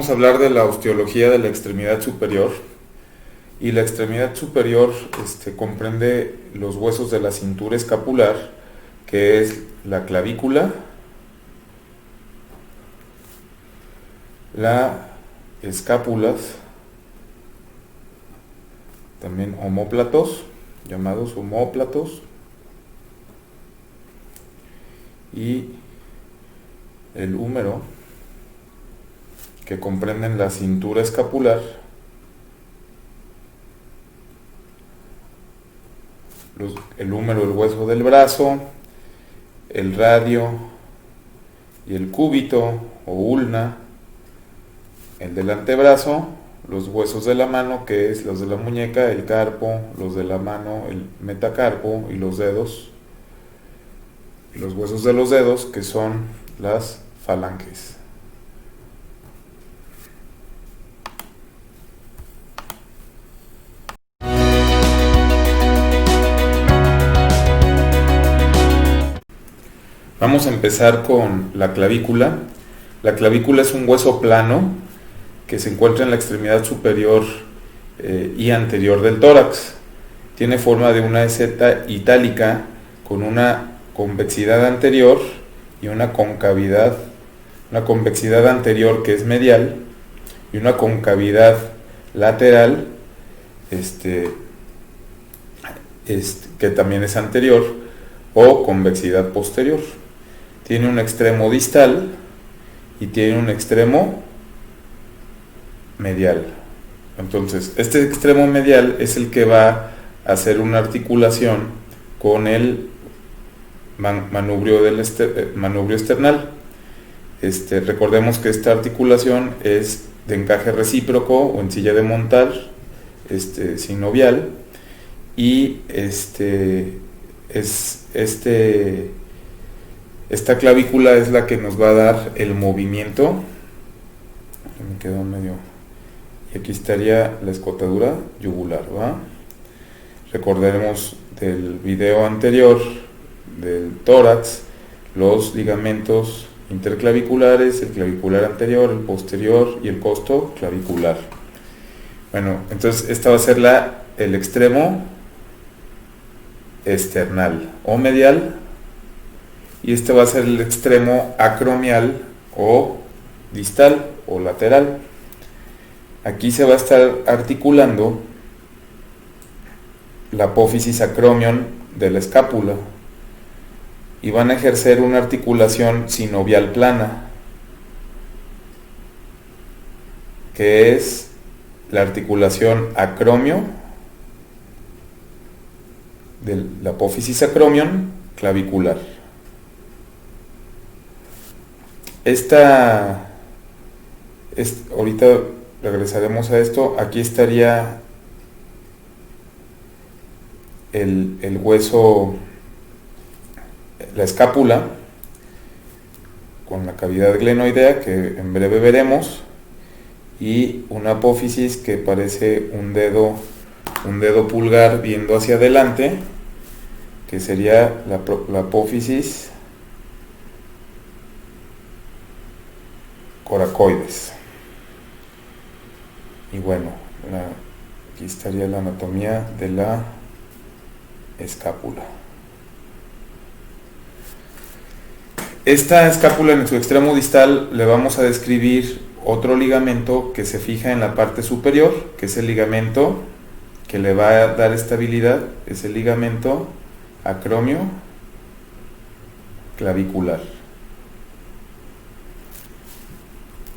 Vamos a hablar de la osteología de la extremidad superior. Y la extremidad superior comprende los huesos de la cintura escapular, que es la clavícula, la escápulas, también omóplatos, llamados omóplatos, y el húmero, que comprenden la cintura escapular, el húmero, el hueso del brazo, el radio y el cúbito o ulna, el del antebrazo, los huesos de la mano, que es los de la muñeca, el carpo, los de la mano, el metacarpo, y los dedos, y los huesos de los dedos, que son las falanges. Vamos a empezar con la clavícula. La clavícula es un hueso plano que se encuentra en la extremidad superior y anterior del tórax. Tiene forma de una Z itálica con una convexidad anterior y una concavidad anterior que es medial y una concavidad lateral que también es anterior, o convexidad posterior. Tiene un extremo distal y tiene un extremo medial. Entonces, este extremo medial es el que va a hacer una articulación con el manubrio esternal. Recordemos que esta articulación es de encaje recíproco o en silla de montar, sinovial, y esta clavícula es la que nos va a dar el movimiento. Me quedó medio. Y aquí estaría la escotadura yugular, ¿va? Recordaremos del video anterior del tórax los ligamentos interclaviculares, el clavicular anterior, el posterior y el costo clavicular. Bueno, entonces esta va a ser el extremo esternal o medial, y este va a ser el extremo acromial o distal o lateral. Aquí se va a estar articulando la apófisis acromion de la escápula y van a ejercer una articulación sinovial plana, que es la articulación acromio de la apófisis acromion clavicular. Ahorita regresaremos a esto. Aquí estaría el hueso, la escápula, con la cavidad glenoidea, que en breve veremos, y una apófisis que parece un dedo pulgar viendo hacia adelante, que sería la apófisis coracoides. Y bueno, aquí estaría la anatomía de la escápula. Esta escápula, en su extremo distal, le vamos a describir otro ligamento que se fija en la parte superior, que es el ligamento que le va a dar estabilidad, es el ligamento acromio clavicular.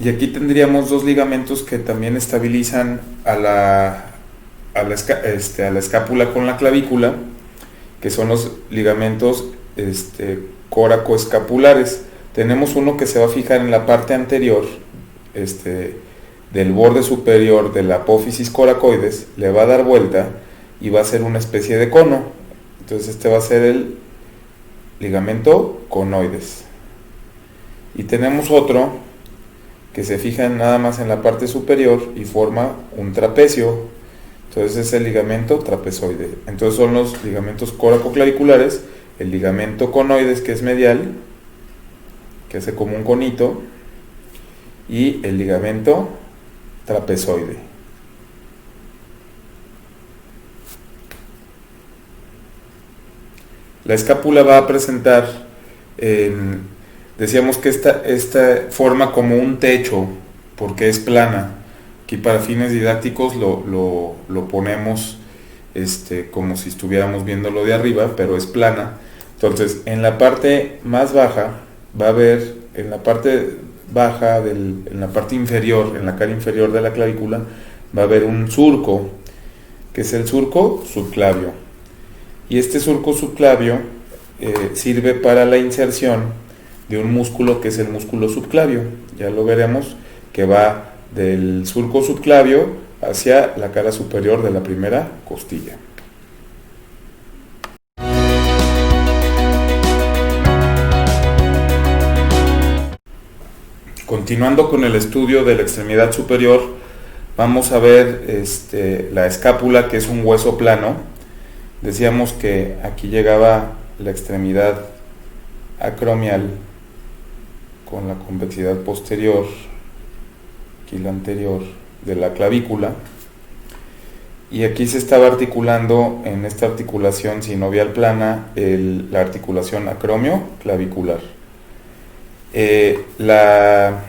Y aquí tendríamos dos ligamentos que también estabilizan a la escápula con la clavícula, que son los ligamentos coracoescapulares. Tenemos uno que se va a fijar en la parte anterior del borde superior de la apófisis coracoides, le va a dar vuelta y va a ser una especie de cono. Entonces este va a ser el ligamento conoides. Y tenemos otro que se fija nada más en la parte superior y forma un trapecio. Entonces es el ligamento trapezoide. Entonces son los ligamentos coracoclaviculares, el ligamento conoides, que es medial, que hace como un conito, y el ligamento trapezoide. La escápula va a presentar, decíamos que esta forma como un techo, porque es plana. Aquí para fines didácticos lo ponemos como si estuviéramos viéndolo de arriba, pero es plana. Entonces, en la parte más baja va a haber, en la parte baja, en la parte inferior, en la cara inferior de la clavícula, va a haber un surco, que es el surco subclavio. Y este surco subclavio sirve para la inserción de un músculo que es el músculo subclavio. Ya lo veremos, que va del surco subclavio hacia la cara superior de la primera costilla. Continuando con el estudio de la extremidad superior, vamos a ver la escápula, que es un hueso plano. Decíamos que aquí llegaba la extremidad acromial con la convexidad posterior, aquí la anterior, de la clavícula, y aquí se estaba articulando en esta articulación sinovial plana la articulación acromio-clavicular. La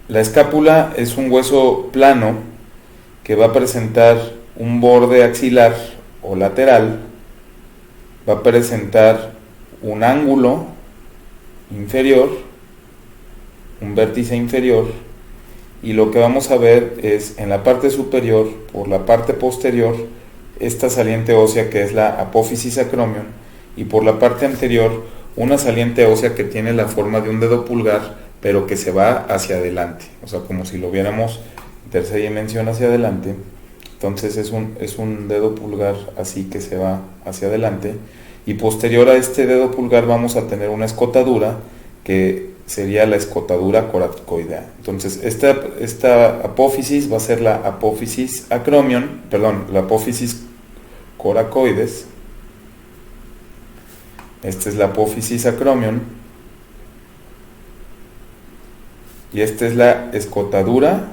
escápula es un hueso plano que va a presentar un borde axilar o lateral, va a presentar un ángulo inferior, un vértice inferior, y lo que vamos a ver es en la parte superior, por la parte posterior, esta saliente ósea que es la apófisis acromion, y por la parte anterior una saliente ósea que tiene la forma de un dedo pulgar, pero que se va hacia adelante, o sea, como si lo viéramos en tercera dimensión hacia adelante. Entonces es un dedo pulgar así que se va hacia adelante, y posterior a este dedo pulgar vamos a tener una escotadura que sería la escotadura coracoidea. Entonces esta apófisis va a ser la apófisis acromion, perdón, la apófisis coracoides. Esta es la apófisis acromion y esta es la escotadura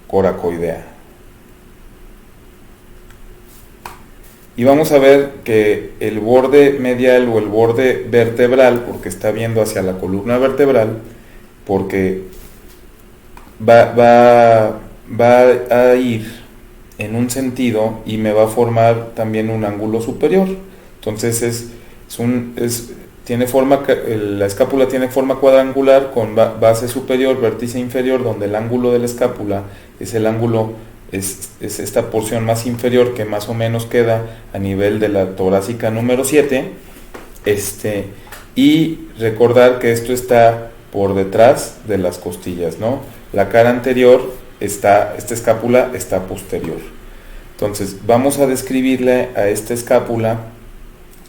coracoidea. Y vamos a ver que el borde medial o el borde vertebral, porque está viendo hacia la columna vertebral, porque va a ir en un sentido y me va a formar también un ángulo superior. Entonces tiene forma, la escápula tiene forma cuadrangular con base superior, vértice inferior, donde el ángulo de la escápula es el ángulo, es esta porción más inferior que más o menos queda a nivel de la torácica número 7. Y recordar que esto está por detrás de las costillas, ¿no? La cara anterior esta escápula está posterior. Entonces vamos a describirle a esta escápula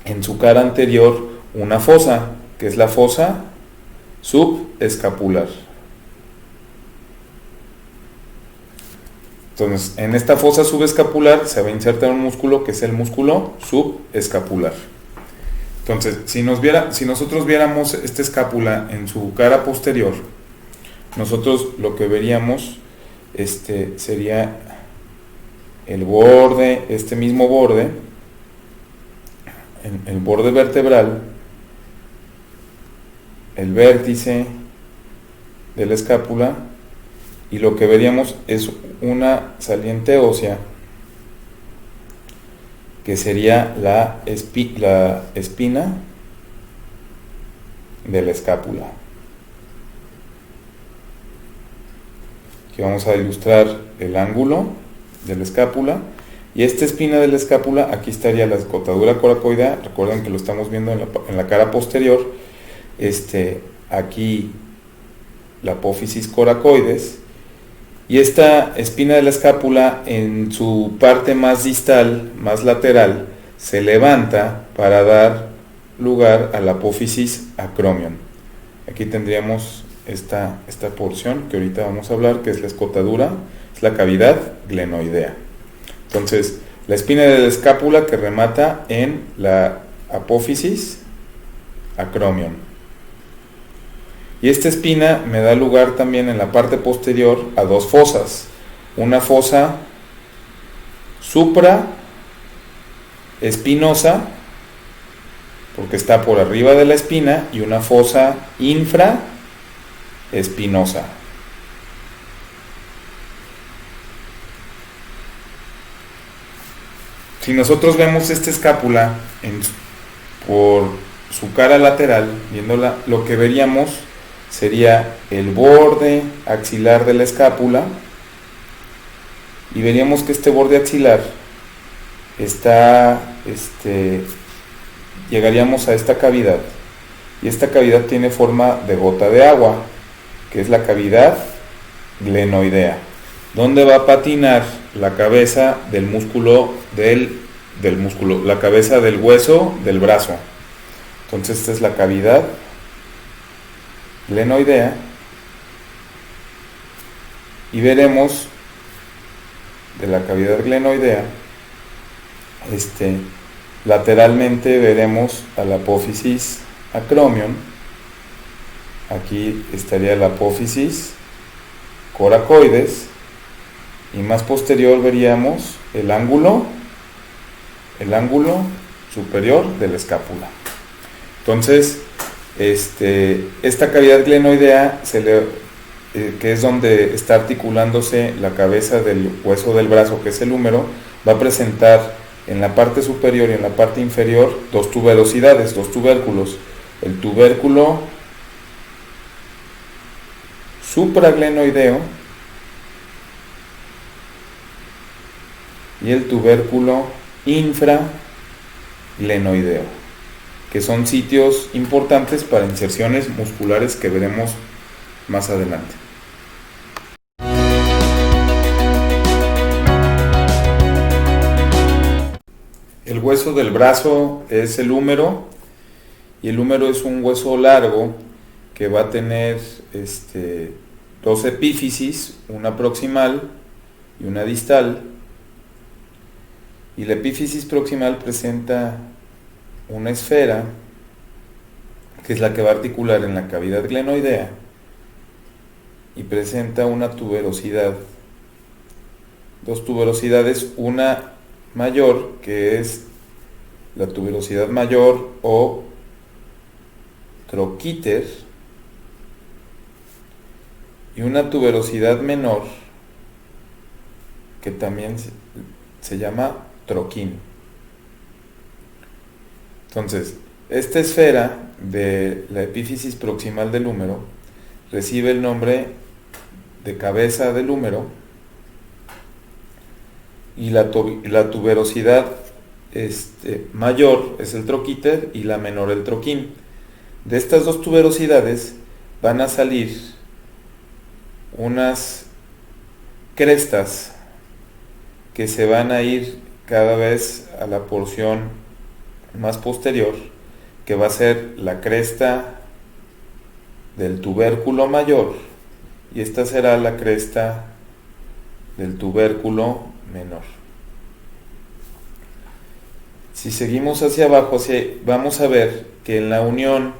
en su cara anterior una fosa, que es la fosa subescapular. Entonces, en esta fosa subescapular se va a insertar un músculo que es el músculo subescapular. Entonces, si nosotros viéramos esta escápula en su cara posterior, nosotros lo que veríamos sería el borde, este mismo borde, el borde vertebral, el vértice de la escápula, y lo que veríamos es una saliente ósea que sería la espina de la escápula. Aquí vamos a ilustrar el ángulo de la escápula, y esta espina de la escápula, aquí estaría la escotadura coracoidea. Recuerden que lo estamos viendo en la cara posterior. Aquí la apófisis coracoides, y esta espina de la escápula en su parte más distal, más lateral, se levanta para dar lugar a la apófisis acromion. Aquí tendríamos esta porción que ahorita vamos a hablar, que es la escotadura, es la cavidad glenoidea. Entonces, la espina de la escápula que remata en la apófisis acromion. Y esta espina me da lugar también en la parte posterior a dos fosas. Una fosa supraespinosa, porque está por arriba de la espina, y una fosa infraespinosa. Si nosotros vemos esta escápula por su cara lateral, viéndola, lo que veríamos sería el borde axilar de la escápula, y veríamos que este borde axilar llegaríamos a esta cavidad, y esta cavidad tiene forma de gota de agua, que es la cavidad glenoidea, donde va a patinar la cabeza del músculo la cabeza del hueso del brazo. Entonces esta es la cavidad glenoidea, y veremos de la cavidad glenoidea, lateralmente veremos a la apófisis acromion. Aquí estaría la apófisis coracoides, y más posterior veríamos el ángulo superior de la escápula. Entonces, esta cavidad glenoidea que es donde está articulándose la cabeza del hueso del brazo, que es el húmero, va a presentar en la parte superior y en la parte inferior dos tuberosidades, dos tubérculos. El tubérculo supraglenoideo y el tubérculo infraglenoideo, que son sitios importantes para inserciones musculares que veremos más adelante. El hueso del brazo es el húmero, y el húmero es un hueso largo que va a tener dos epífisis, una proximal y una distal. Y la epífisis proximal presenta una esfera, que es la que va a articular en la cavidad glenoidea, y presenta una tuberosidad, dos tuberosidades, una mayor, que es la tuberosidad mayor o troquíter, y una tuberosidad menor, que también se llama troquín. Entonces, esta esfera de la epífisis proximal del húmero recibe el nombre de cabeza del húmero, y la tuberosidad mayor es el troquíter y la menor el troquín. De estas dos tuberosidades van a salir unas crestas que se van a ir cada vez a la porción más posterior, que va a ser la cresta del tubérculo mayor, y esta será la cresta del tubérculo menor. Si seguimos hacia abajo, vamos a ver que en la unión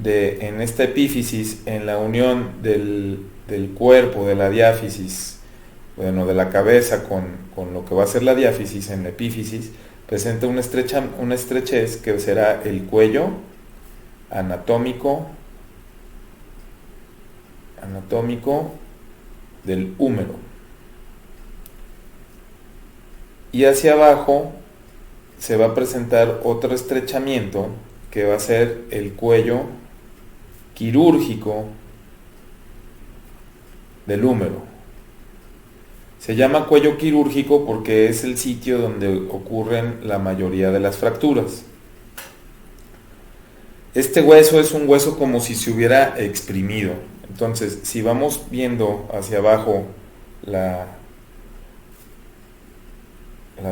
en esta epífisis, en la unión del cuerpo, de la diáfisis, de la cabeza con lo que va a ser la diáfisis en la epífisis, presenta una estrechez que será el cuello anatómico del húmero. Y hacia abajo se va a presentar otro estrechamiento, que va a ser el cuello quirúrgico del húmero. Se llama cuello quirúrgico porque es el sitio donde ocurren la mayoría de las fracturas. Este hueso es un hueso como si se hubiera exprimido. Entonces, si vamos viendo hacia abajo la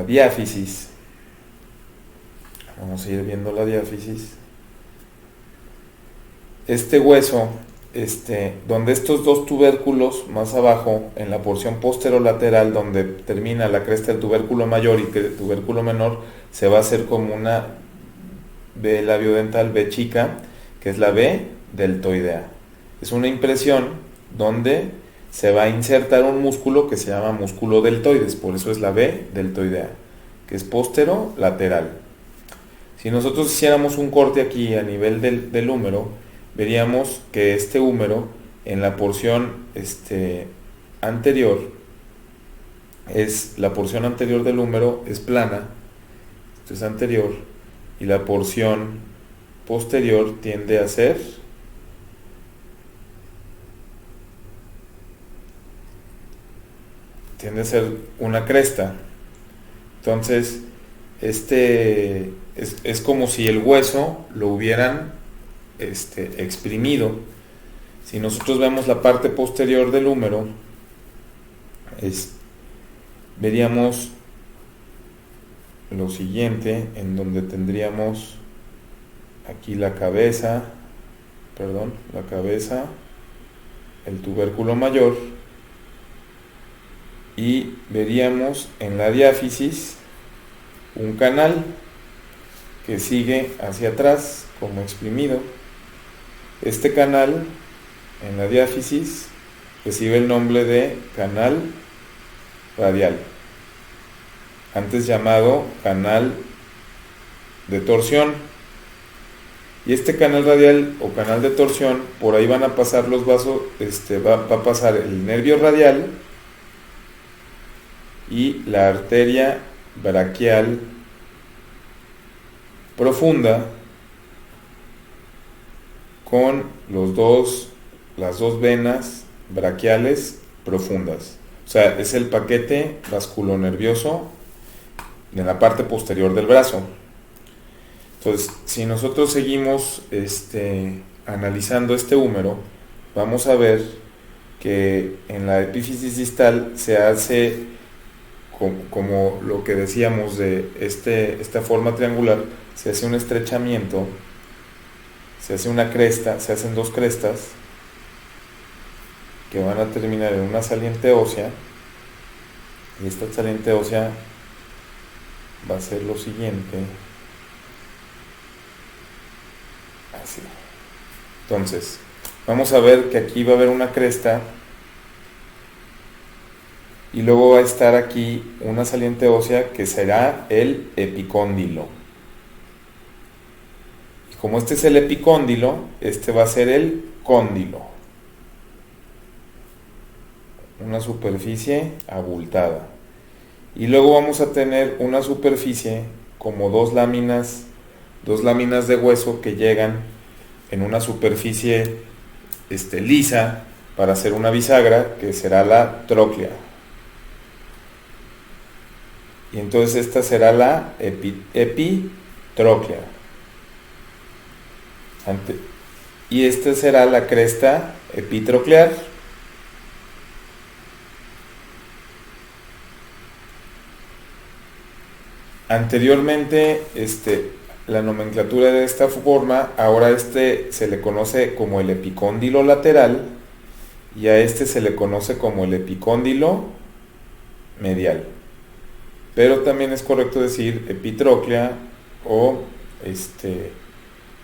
diáfisis, vamos a ir viendo la diáfisis. Este hueso, donde estos dos tubérculos más abajo, en la porción posterolateral donde termina la cresta del tubérculo mayor y el tubérculo menor, se va a hacer como una B labiodental, B chica, que es la B deltoidea. Es una impresión donde se va a insertar un músculo que se llama músculo deltoides, por eso es la B deltoidea, que es posterolateral. Si nosotros hiciéramos un corte aquí a nivel del húmero, veríamos que este húmero en la porción anterior, la porción anterior del húmero es plana, esto es anterior, y la porción posterior tiende a ser una cresta. Entonces es como si el hueso lo hubieran exprimido. Si nosotros vemos la parte posterior del húmero, veríamos lo siguiente, en donde tendríamos aquí la cabeza, el tubérculo mayor, y veríamos en la diáfisis un canal que sigue hacia atrás como exprimido. Este canal en la diáfisis recibe el nombre de canal radial, antes llamado canal de torsión. Y este canal radial o canal de torsión, por ahí van a pasar los vasos, va a pasar el nervio radial y la arteria braquial profunda con las dos venas braquiales profundas. O sea, es el paquete vasculonervioso en la parte posterior del brazo. Entonces, si nosotros seguimos analizando este húmero, vamos a ver que en la epífisis distal se hace como lo que decíamos de esta forma triangular, se hace un estrechamiento, se hace una cresta, se hacen dos crestas que van a terminar en una saliente ósea, y esta saliente ósea va a ser lo siguiente, así. Entonces, vamos a ver que aquí va a haber una cresta y luego va a estar aquí una saliente ósea que será el epicóndilo. Y como este es el epicóndilo, este va a ser el cóndilo. Una superficie abultada. Y luego vamos a tener una superficie como dos láminas de hueso que llegan en una superficie lisa para hacer una bisagra que será la tróclea. Y entonces esta será la epitróclea. Y esta será la cresta epitroclear. Anteriormente, la nomenclatura de esta forma, ahora se le conoce como el epicóndilo lateral y a se le conoce como el epicóndilo medial. Pero también es correcto decir epitróclea o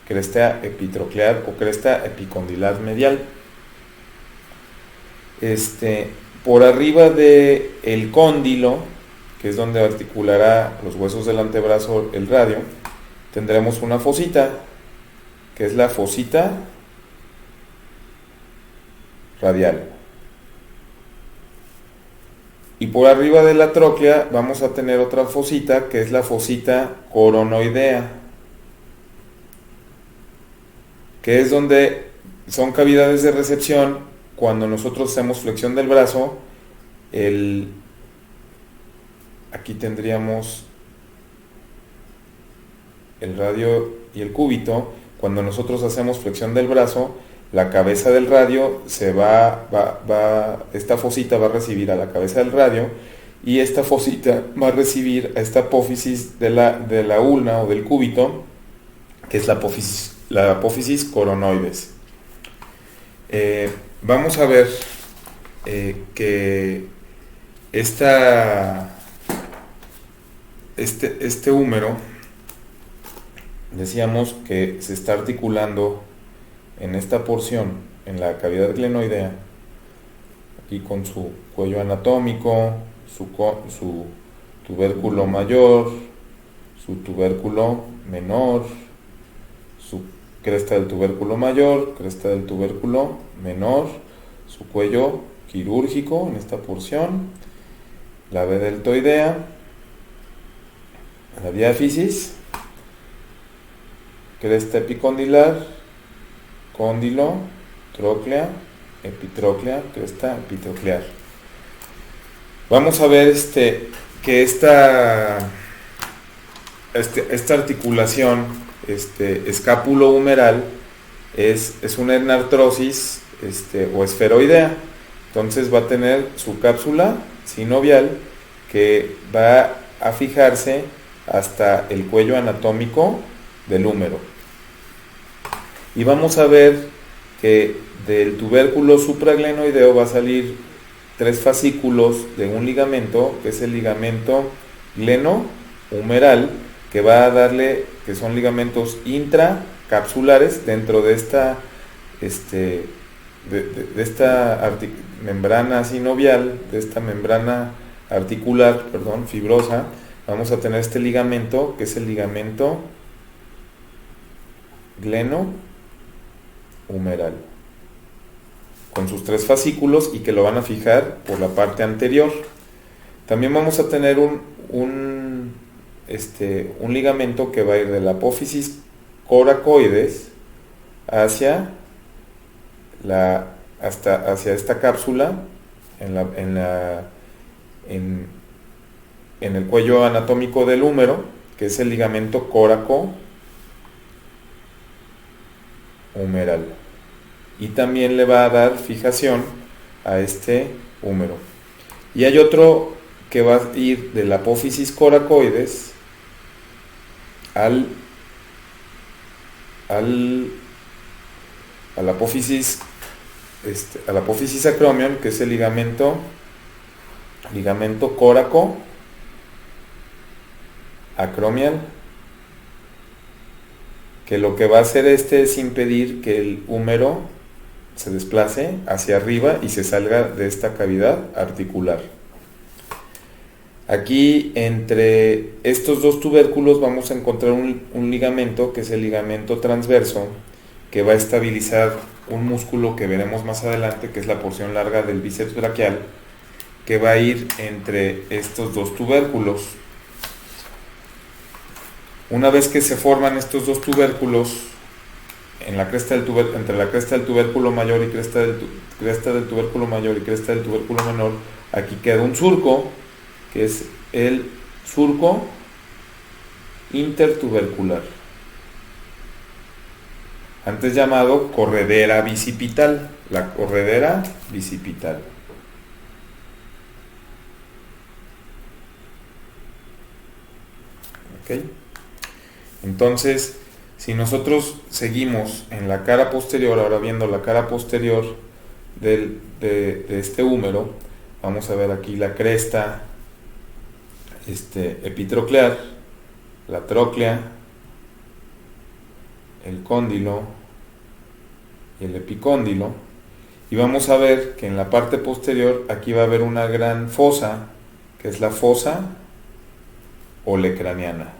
cresta epitroclear o cresta epicondilar medial. Por arriba de el cóndilo, que es donde articulará los huesos del antebrazo el radio, tendremos una fosita, que es la fosita radial. Y por arriba de la tróclea vamos a tener otra fosita, que es la fosita coronoidea, que es donde son cavidades de recepción. Cuando nosotros hacemos flexión del brazo, aquí tendríamos el radio y el cúbito. Cuando nosotros hacemos flexión del brazo, la cabeza del radio esta fosita va a recibir a la cabeza del radio, y esta fosita va a recibir a esta apófisis de la ulna o del cúbito, que es la apófisis coronoides. Vamos a ver que este húmero, decíamos que se está articulando en esta porción, en la cavidad glenoidea, aquí con su cuello anatómico, su tubérculo mayor, su tubérculo menor, su cresta del tubérculo mayor, cresta del tubérculo menor, su cuello quirúrgico en esta porción, la B deltoidea, la diáfisis, cresta epicondilar, cóndilo, tróclea, epitróclea, cresta epitroclear. Vamos a ver que esta articulación escápulo-humeral es una hernartrosis o esferoidea. Entonces va a tener su cápsula sinovial que va a fijarse hasta el cuello anatómico del húmero. Y vamos a ver que del tubérculo supraglenoideo va a salir 3 fascículos de un ligamento, que es el ligamento gleno-humeral, que va a darle, que son ligamentos intracapsulares dentro de esta membrana sinovial, de esta membrana articular, fibrosa. Vamos a tener este ligamento, que es el ligamento gleno-humeral, con sus 3 fascículos y que lo van a fijar por la parte anterior. También vamos a tener un ligamento que va a ir de la apófisis coracoides hacia esta cápsula en el cuello anatómico del húmero, que es el ligamento córaco-humeral, y también le va a dar fijación a este húmero. Y hay otro que va a ir de la apófisis coracoides a la apófisis acromion, que es el ligamento córaco acromial, que lo que va a hacer es impedir que el húmero se desplace hacia arriba y se salga de esta cavidad articular. Aquí, entre estos 2 tubérculos, vamos a encontrar un ligamento, que es el ligamento transverso, que va a estabilizar un músculo que veremos más adelante, que es la porción larga del bíceps braquial, que va a ir entre estos 2 tubérculos. Una vez que se forman estos 2 tubérculos entre la cresta del tubérculo mayor y cresta del tubérculo mayor y cresta del tubérculo menor, aquí queda un surco, que es el surco intertubercular, antes llamado corredera bicipital, la corredera bicipital. ¿Ok? Entonces, si nosotros seguimos en la cara posterior, ahora viendo la cara posterior de este húmero, vamos a ver aquí la cresta epitroclear, la tróclea, el cóndilo y el epicóndilo, y vamos a ver que en la parte posterior aquí va a haber una gran fosa, que es la fosa olecraniana,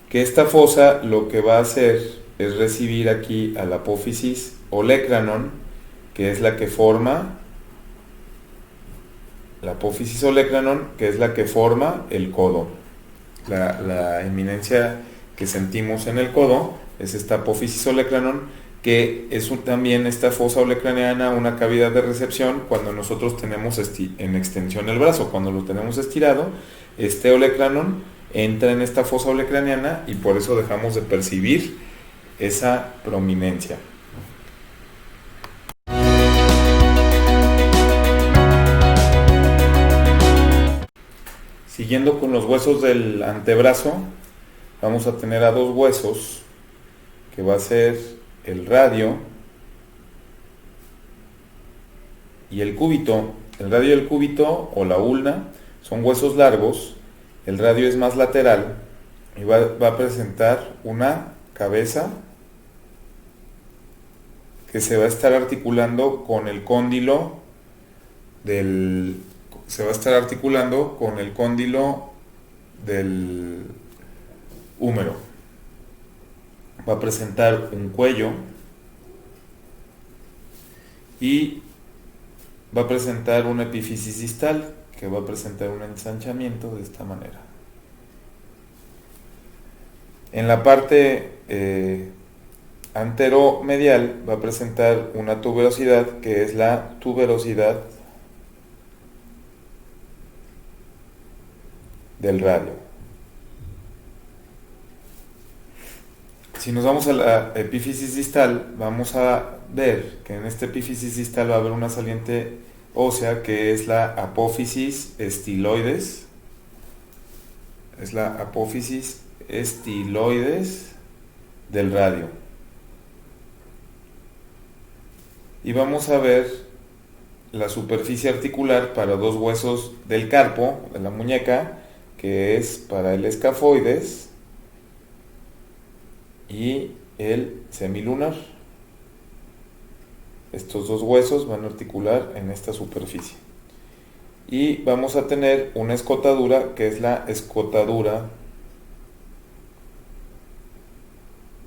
que esta fosa lo que va a hacer es recibir aquí a la apófisis olecranon, que es la que forma el codo. La eminencia que sentimos en el codo es esta apófisis olecranon, que es también esta fosa olecraniana, una cavidad de recepción cuando nosotros tenemos en extensión el brazo. Cuando lo tenemos estirado, este olecranon entra en esta fosa olecraniana y por eso dejamos de percibir esa prominencia. Siguiendo con los huesos del antebrazo, vamos a tener a 2 huesos, que va a ser el radio y el cúbito. El radio y el cúbito, o la ulna, son huesos largos. El radio es más lateral y va a presentar una cabeza que se va a estar articulando con el cóndilo del húmero. Va a presentar un cuello y va a presentar una epífisis distal que va a presentar un ensanchamiento de esta manera. En la parte anteromedial va a presentar una tuberosidad que es la tuberosidad del radio. Si nos vamos a la epífisis distal, vamos a ver que en esta epífisis distal va a haber una saliente ósea que es la apófisis estiloides. Es la apófisis estiloides del radio. Y vamos a ver la superficie articular para dos huesos del carpo, de la muñeca, que es para el escafoides y el semilunar. Estos dos huesos van a articular en esta superficie. Y vamos a tener una escotadura que es la escotadura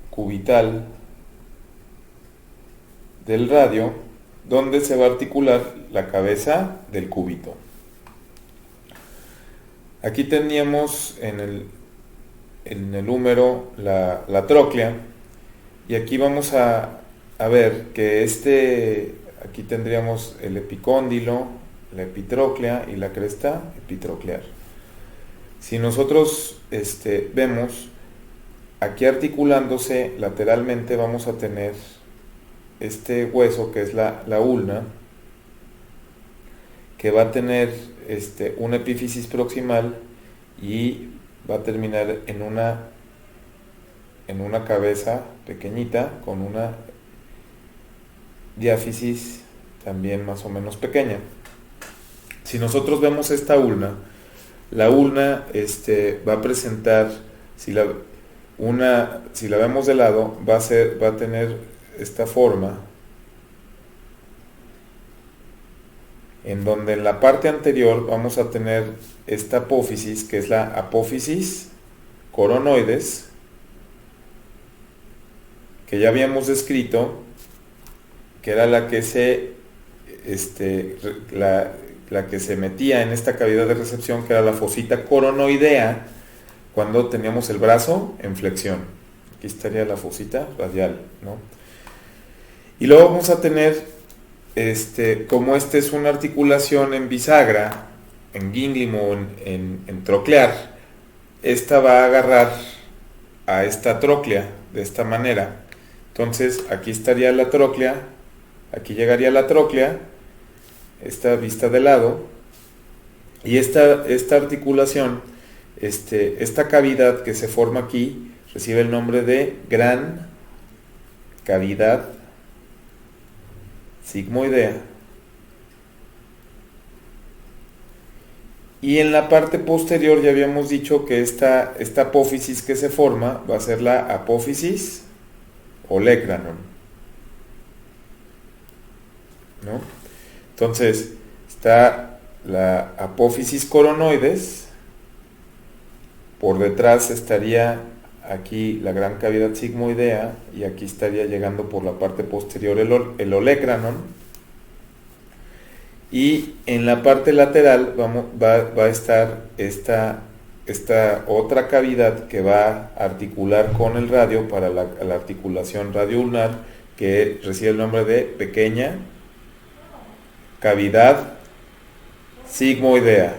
cubital del radio, donde se va a articular la cabeza del cúbito. Aquí teníamos en el húmero la tróclea, y aquí vamos a ver que aquí tendríamos el epicóndilo, la epitróclea y la cresta epitroclear. Si nosotros vemos aquí articulándose lateralmente, vamos a tener este hueso que es la ulna, que va a tener una epífisis proximal y va a terminar en una cabeza pequeñita con una diáfisis también más o menos pequeña. Si nosotros vemos esta ulna, la ulna va a presentar, si la vemos de lado, va a tener esta forma, en donde en la parte anterior vamos a tener esta apófisis, que es la apófisis coronoides, que ya habíamos descrito, que era la que se metía en esta cavidad de recepción, que era la fosita coronoidea, cuando teníamos el brazo en flexión. Aquí estaría la fosita radial, ¿no? Y luego vamos a tener, como es una articulación en bisagra, en gínglimo, en troclear, esta va a agarrar a esta tróclea de esta manera. Entonces aquí estaría la tróclea, aquí llegaría la tróclea, esta vista de lado, y esta articulación, esta cavidad que se forma aquí, recibe el nombre de gran cavidad sigmoidea. Y en la parte posterior ya habíamos dicho que esta apófisis que se forma va a ser la apófisis olecranon, ¿no? Entonces está la apófisis coronoides, por detrás estaría aquí la gran cavidad sigmoidea, y aquí estaría llegando por la parte posterior el olecranon, y en la parte lateral va a estar esta otra cavidad que va a articular con el radio para la articulación radioulnar, que recibe el nombre de pequeña cavidad sigmoidea.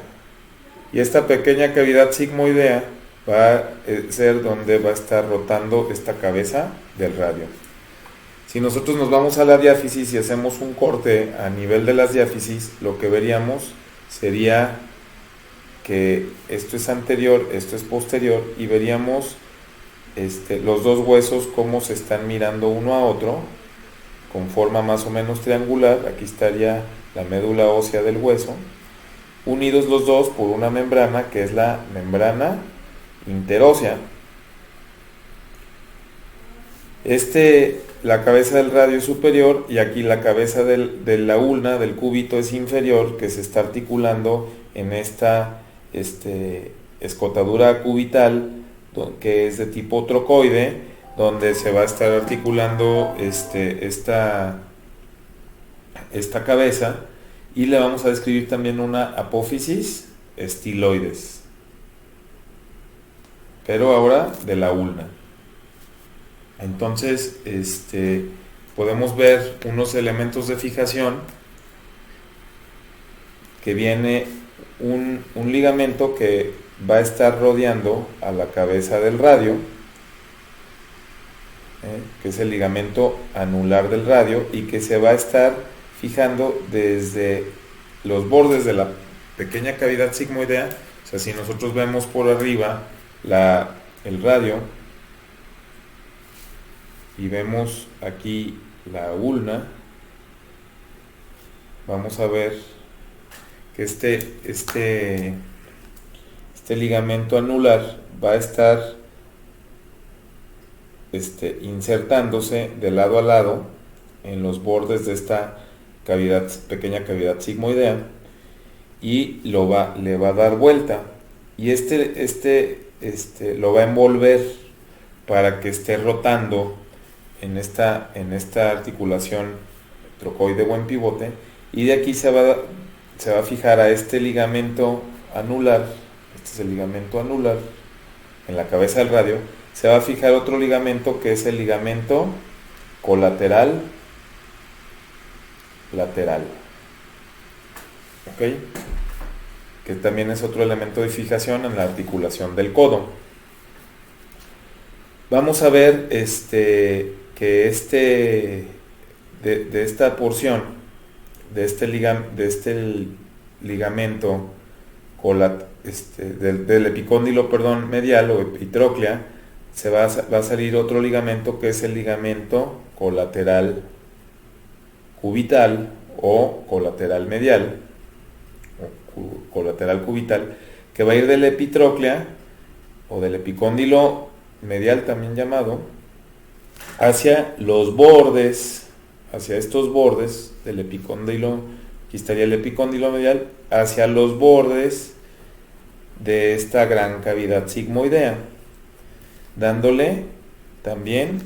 Y esta pequeña cavidad sigmoidea va a ser donde va a estar rotando esta cabeza del radio. Si nosotros nos vamos a la diáfisis y hacemos un corte a nivel de las diáfisis, lo que veríamos sería que esto es anterior, esto es posterior, y veríamos los dos huesos cómo se están mirando uno a otro, con forma más o menos triangular. Aquí estaría la médula ósea del hueso, unidos los dos por una membrana que es la membrana interósea. la cabeza del radio es superior y aquí la cabeza de la ulna, del cúbito, es inferior, que se está articulando en esta escotadura cubital, que es de tipo trocoide, donde se va a estar articulando esta cabeza, y le vamos a describir también una apófisis estiloides, pero ahora de la ulna. Entonces, podemos ver unos elementos de fijación, que viene un ligamento que va a estar rodeando a la cabeza del radio, que es el ligamento anular del radio, y que se va a estar fijando desde los bordes de la pequeña cavidad sigmoidea. O sea, si nosotros vemos por arriba el radio y vemos aquí la ulna, vamos a ver que este ligamento anular va a estar insertándose de lado a lado en los bordes de esta pequeña cavidad sigmoidea, y le va a dar vuelta, y lo va a envolver para que esté rotando en esta articulación trocoide o en pivote, y de aquí se va a fijar a este ligamento anular. Este es el ligamento anular en la cabeza del radio. Se va a fijar otro ligamento, que es el ligamento colateral lateral, ¿ok? Que también es otro elemento de fijación en la articulación del codo. Vamos a ver que de esta porción, de este ligamento del epicóndilo, medial o epitróclea, va a salir otro ligamento, que es el ligamento colateral cubital o colateral medial o colateral cubital, que va a ir de la epitróclea o del epicóndilo medial, también llamado, hacia los bordes, hacia estos bordes del epicóndilo. Aquí estaría el epicóndilo medial, hacia los bordes de esta gran cavidad sigmoidea, dándole también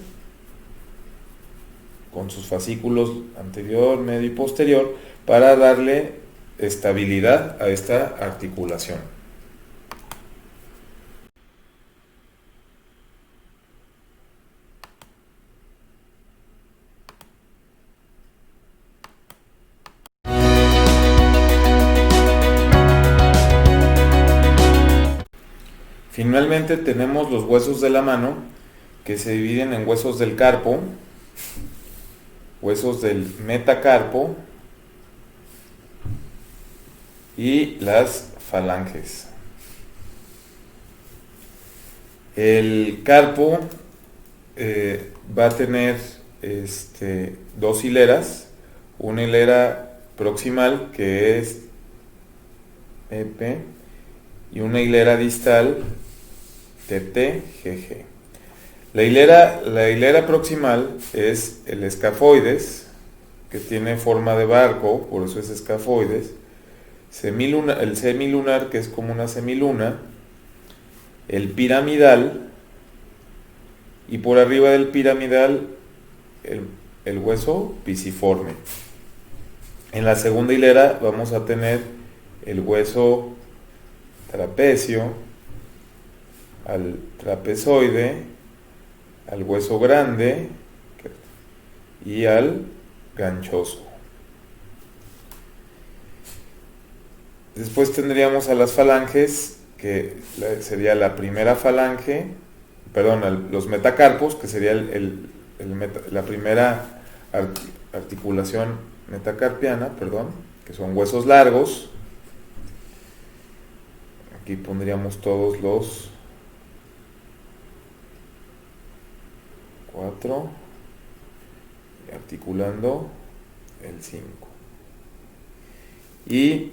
con sus fascículos anterior, medio y posterior, para darle estabilidad a esta articulación. Finalmente tenemos los huesos de la mano, que se dividen en huesos del carpo, huesos del metacarpo y las falanges. El carpo va a tener dos hileras, una hilera proximal, que es EP, y una hilera distal, TT, GG. La hilera proximal es el escafoides, que tiene forma de barco, por eso es escafoides. El semilunar, que es como una semiluna. El piramidal, y por arriba del piramidal el hueso pisiforme. En la segunda hilera vamos a tener el hueso trapecio, al trapezoide, al hueso grande y al ganchoso. Después tendríamos a las falanges, que sería la primera falange, los metacarpos, que sería la primera articulación metacarpiana, que son huesos largos. Aquí pondríamos todos los 4, articulando el 5. Y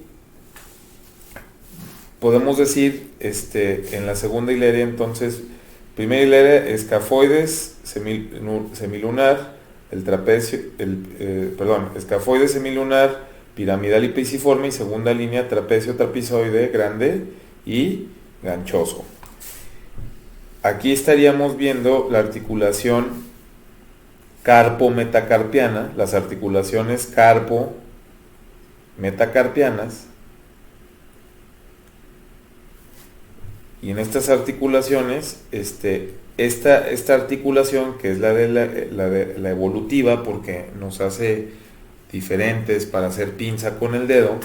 podemos decir en la segunda hilera, entonces, primera hilera, escafoides, semilunar, el trapecio, escafoide semilunar, piramidal y pisiforme, y segunda línea trapecio trapezoide grande y ganchoso. Aquí estaríamos viendo la articulación carpo-metacarpiana, las articulaciones carpo-metacarpianas, y en estas articulaciones, esta articulación, que es la evolutiva, porque nos hace diferentes para hacer pinza con el dedo,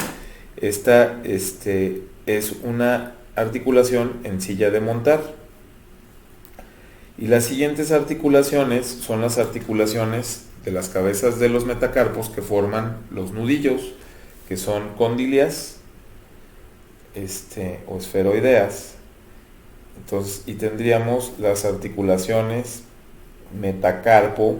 esta es una articulación en silla de montar. Y las siguientes articulaciones son las articulaciones de las cabezas de los metacarpos que forman los nudillos, que son cóndilias o esferoideas. Entonces, y tendríamos las articulaciones metacarpo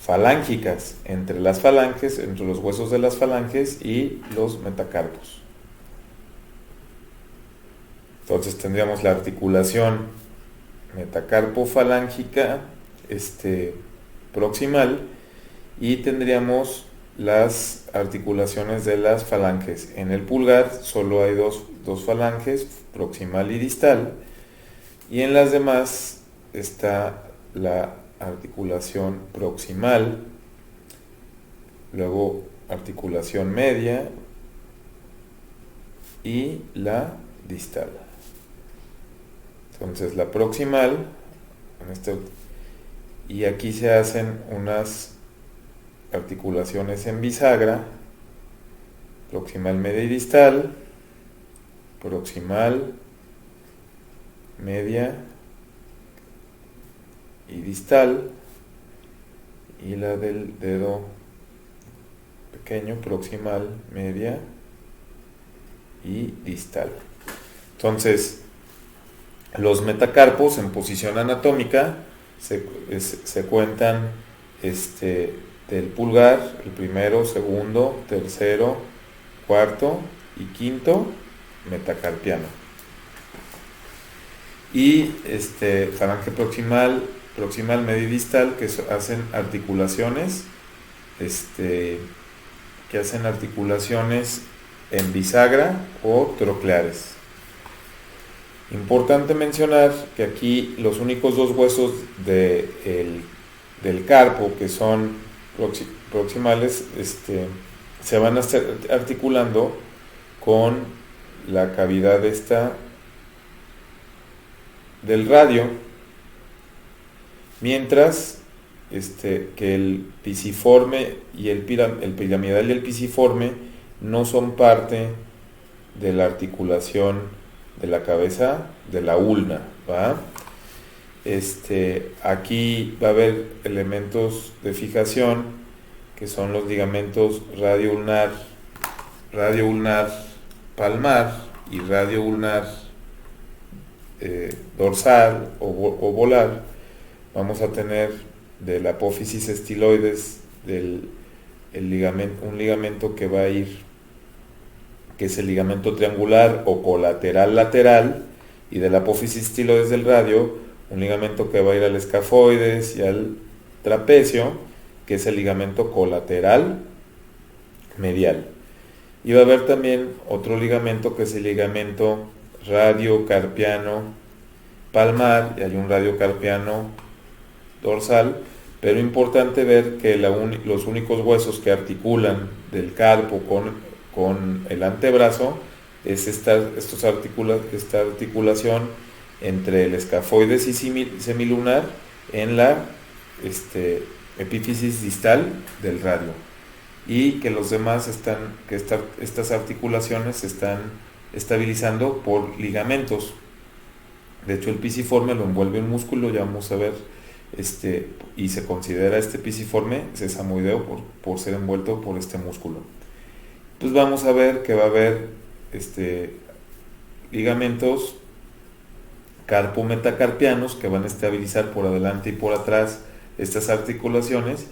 falángicas, entre las falanges, entre los huesos de las falanges y los metacarpos. Entonces tendríamos la articulación metacarpofalángica proximal, y tendríamos las articulaciones de las falanges. En el pulgar solo hay dos falanges, proximal y distal, y en las demás está la articulación proximal, luego articulación media y la distal. Entonces la proximal, y aquí se hacen unas articulaciones en bisagra, proximal, media y distal, proximal, media y distal, y la del dedo pequeño, proximal, media y distal. Entonces, los metacarpos en posición anatómica se cuentan del pulgar, el primero, segundo, tercero, cuarto y quinto metacarpiano. Y falange proximal, media y distal, que hacen articulaciones, en bisagra o trocleares. Importante mencionar que aquí los únicos dos huesos del carpo que son proximales se van a estar articulando con la cavidad del radio, mientras que el pisiforme y el piramidal y el pisiforme no son parte de la articulación de la cabeza de la ulna, ¿va? Aquí va a haber elementos de fijación que son los ligamentos radio ulnar palmar y radio ulnar dorsal o volar. Vamos a tener de la apófisis estiloides un ligamento que va a ir, que es el ligamento triangular o colateral lateral, y de la apófisis estiloides del radio un ligamento que va a ir al escafoides y al trapecio, que es el ligamento colateral medial. Y va a haber también otro ligamento que es el ligamento radiocarpiano palmar, y hay un radiocarpiano dorsal, pero importante ver que los únicos huesos que articulan del carpo con el antebrazo es esta articulación entre el escafoides y semilunar en la epífisis distal del radio, y que los demás estas articulaciones se están estabilizando por ligamentos. De hecho, el pisiforme lo envuelve un músculo, ya vamos a ver, y se considera pisiforme sesamoideo por ser envuelto por este músculo. Pues vamos a ver que va a haber ligamentos carpo-metacarpianos que van a estabilizar por adelante y por atrás estas articulaciones,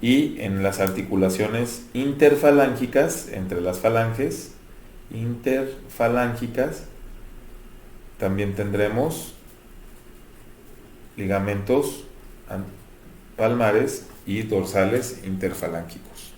y en las articulaciones interfalángicas, entre las falanges interfalángicas, también tendremos ligamentos palmares y dorsales interfalángicos.